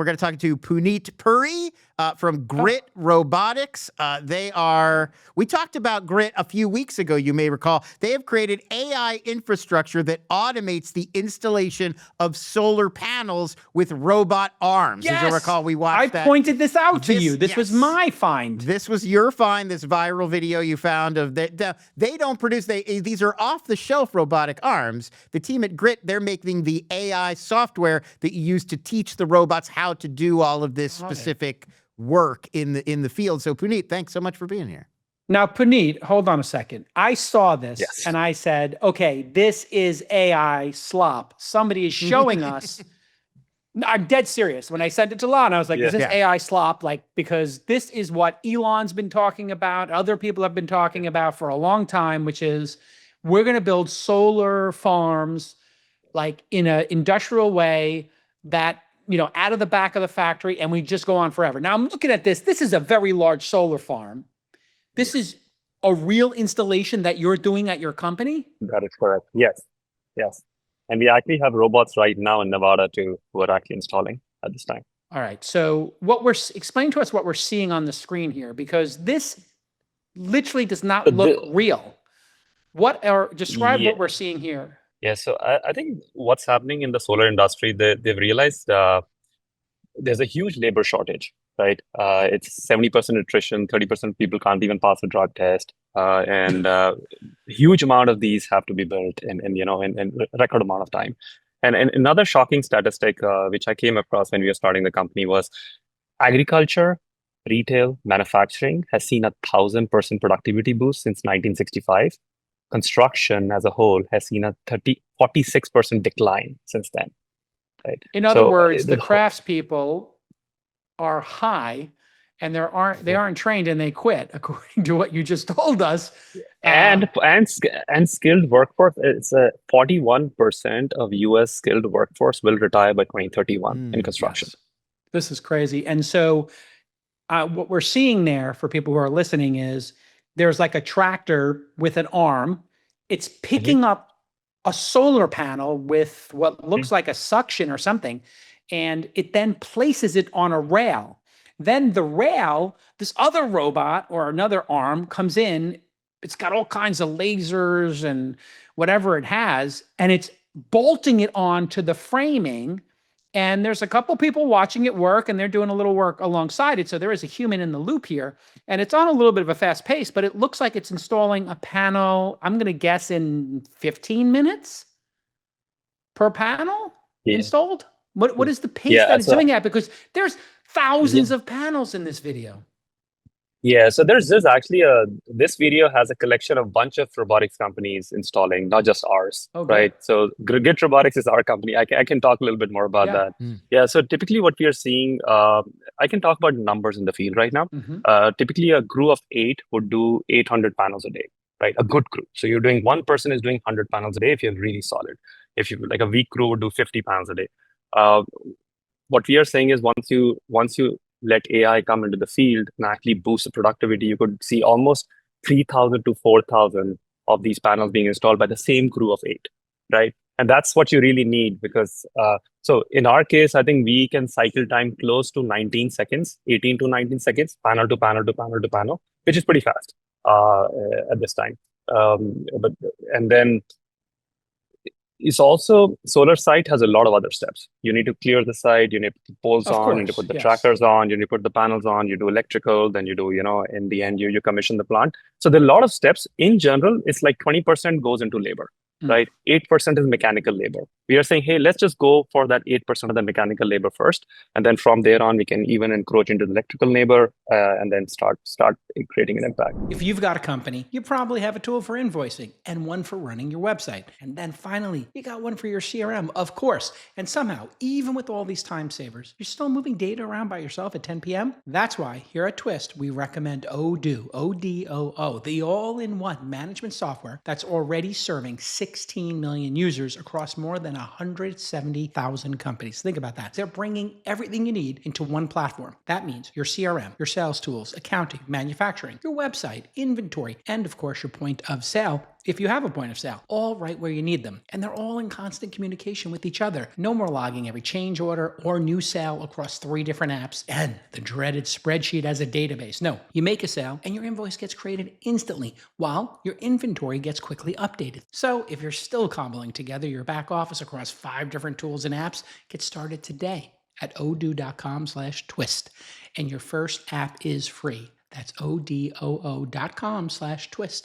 We're going to talk to Puneet Puri from Gritt Robotics. We talked about Gritt a few weeks ago, you may recall. They have created AI infrastructure that automates the installation of solar panels with robot arms. Yes! As you recall, we watched that. I pointed this out to you. This was my find. This was your find, this viral video you found of that. They don't produce, these are off-the-shelf robotic arms. The team at Gritt, they're making the AI software that you use to teach the robots how to do all of this specific work in the field. So Puneet, thanks so much for being here. Now, Puneet, hold on a second. I saw this and I said, okay, this is AI slop. Somebody is showing us. I'm dead serious. When I sent it to Lon, I was like, is this AI slop? Like, because this is what Elon's been talking about. Other people have been talking about for a long time, which is we're going to build solar farms like in an industrial way that, you know, out of the back of the factory, and we just go on forever. Now I'm looking at this. This is a very large solar farm. This is a real installation that you're doing at your company? That is correct. Yes. Yes. And we actually have robots right now in Nevada too, who are actually installing at this time. All right. So explain to us what we're seeing on the screen here, because this literally does not look real. Describe what we're seeing here. Yeah, so I think what's happening in the solar industry, they've realized there's a huge labor shortage, right? It's 70% attrition, 30% of people can't even pass a drug test, and huge amount of these have to be built in record amount of time. And another shocking statistic, which I came across when we were starting the company, was agriculture, retail, manufacturing has seen 1,000% productivity boost since 1965. Construction as a whole has seen a 46% decline since then. Right? In other words, the craftspeople are high, and they aren't trained, and they quit, according to what you just told us. And skilled workforce, it's 41% of U.S. skilled workforce will retire by 2031 in construction. Yes. This is crazy. And so what we're seeing there for people who are listening is there's like a tractor with an arm. It's picking up a solar panel with what looks like a suction or something, and it then places it on a rail. Then the rail, this other robot or another arm comes in. It's got all kinds of lasers and whatever it has, and it's bolting it onto the framing. And there's a couple people watching it work, and they're doing a little work alongside it. So there is a human in the loop here, and it's on a little bit of a fast pace, but it looks like it's installing a panel, I'm going to guess in 15 minutes per panel installed. What is the pace that it's doing at? Because there's thousands of panels in this video. Yeah, so there's actually this video has a collection of bunch of robotics companies installing, not just ours, right? So Gritt Robotics is our company. I can talk a little bit more about that. Yeah, so typically what we are seeing, I can talk about numbers in the field right now. Typically a crew of 8 would do 800 panels a day, right? A good crew. So you're doing, one person is doing 100 panels a day if you're really solid. If you like a weak crew would do 50 panels a day. What we are saying is once you let AI come into the field and actually boost the productivity, you could see almost 3,000 to 4,000 of these panels being installed by the same crew of 8, right? And that's what you really need, because so in our case, I think we can cycle time close to 19 seconds, 18 to 19 seconds, panel to panel to panel to panel, which is pretty fast at this time. And then it's also, solar site has a lot of other steps. You need to clear the site, you need to put the poles on, you need to put the trackers on, you need to put the panels on, you do electrical, then you do, in the end, you commission the plant. So there are a lot of steps. In general, it's like 20% goes into labor, right? 8% is mechanical labor. We are saying, hey, let's just go for that 8% of the mechanical labor first. And then from there on, we can even encroach into the electrical labor and then start creating an impact. If you've got a company, you probably have a tool for invoicing and one for running your website. And then finally, you got one for your CRM, of course. And somehow, even with all these time savers, you're still moving data around by yourself at 10 p.m. That's why here at Twist, we recommend Odoo, O-D-O-O, the all-in-one management software that's already serving 16 million users across more than 170,000 companies. Think about that. They're bringing everything you need into one platform. That means your CRM, your sales tools, accounting, manufacturing, your website, inventory, and of course your point of sale if you have a point of sale, all right where you need them. And they're all in constant communication with each other. No more logging every change order or new sale across 3 different apps and the dreaded spreadsheet as a database. No, you make a sale and your invoice gets created instantly while your inventory gets quickly updated. So if you're still cobbling together your back office across 5 different tools and apps, get started today at odoo.com/twist. And your first app is free. That's odoo.com/twist.